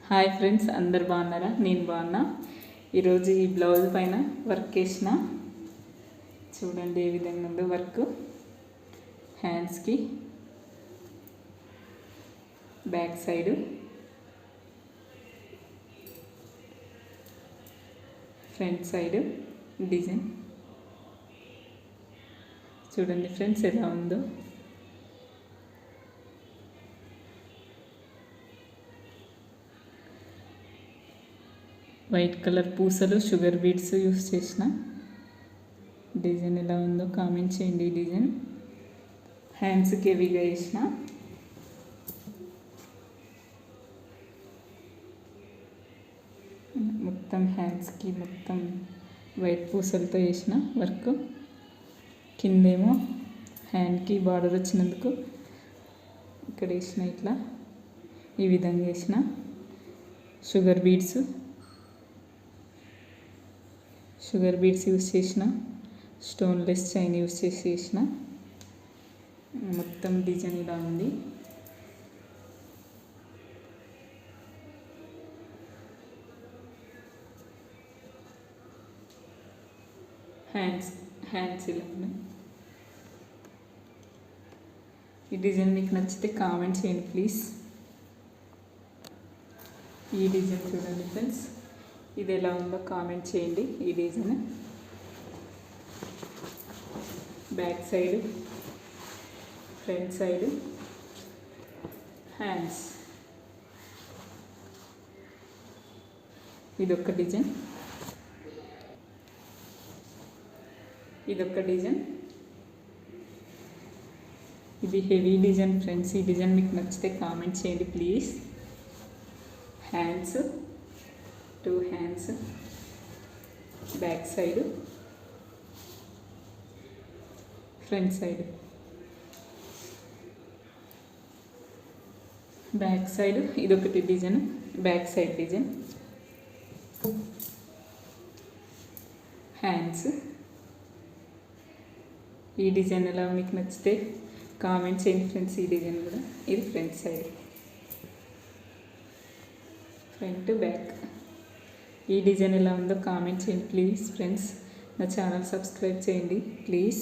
Hi friends, అందరు బాగున్నారా? నేను బాగున్నా. ఈరోజు ఈ బ్లౌజ్ పైన వర్క్ వేసిన చూడండి ఏ విధంగా ఉందో వర్క్. హ్యాండ్స్కి back side, front side design చూడండి ఫ్రెండ్స్ ఎలా ఉందో. వైట్ కలర్ పూసలు, షుగర్ బీడ్స్ యూస్ చేసిన. డిజైన్ ఎలా ఉందో కామెంట్ చేయండి. ఈ డిజైన్ హ్యాండ్స్కి హెవీగా వేసిన. మొత్తం హ్యాండ్స్కి మొత్తం వైట్ పూసలతో వేసిన వర్క్. కిందేమో హ్యాండ్కి బార్డర్ వచ్చినందుకు ఇక్కడ వేసిన, ఇట్లా ఈ విధంగా వేసిన. షుగర్ బీడ్స్ యూస్ చేసిన. స్టోన్లెస్ చైన్ యూస్ చేసిన. మొత్తం డిజైన్ ఇలా ఉంది. హ్యాండ్స్ ఇలా ఉన్నాయి. ఈ డిజైన్ మీకు నచ్చితే కామెంట్ చేయండి ప్లీజ్. ఈ డిజైన్ చూడండి ఫ్రెండ్స్, ఇది ఎలా ఉందో కామెంట్ చేయండి. ఈ design back side, front side, hands. ఇదొక డిజైన్. ఇది హెవీ డిజైన్ ఫ్రెండ్స్. ఈ డిజైన్ మీకు నచ్చితే కామెంట్ చేయండి please. Hands, 2 hands, back side, front side. Back side ఇదొకటి design, back side design. Hands. ఈ డిజైన్ ఎలా మీకు నచ్చితే కామెంట్ చేయండి ఫ్రెండ్స్. ఈ డిజైన్ కూడా, ఇది ఫ్రంట్ సైడ్, ఫ్రంట్ బ్యాక్. ఈ డిజైన్ ఎలా ఉందో కామెంట్ చేయండి ప్లీజ్ ఫ్రెండ్స్. నా ఛానల్ సబ్స్క్రైబ్ చేయండి ప్లీజ్.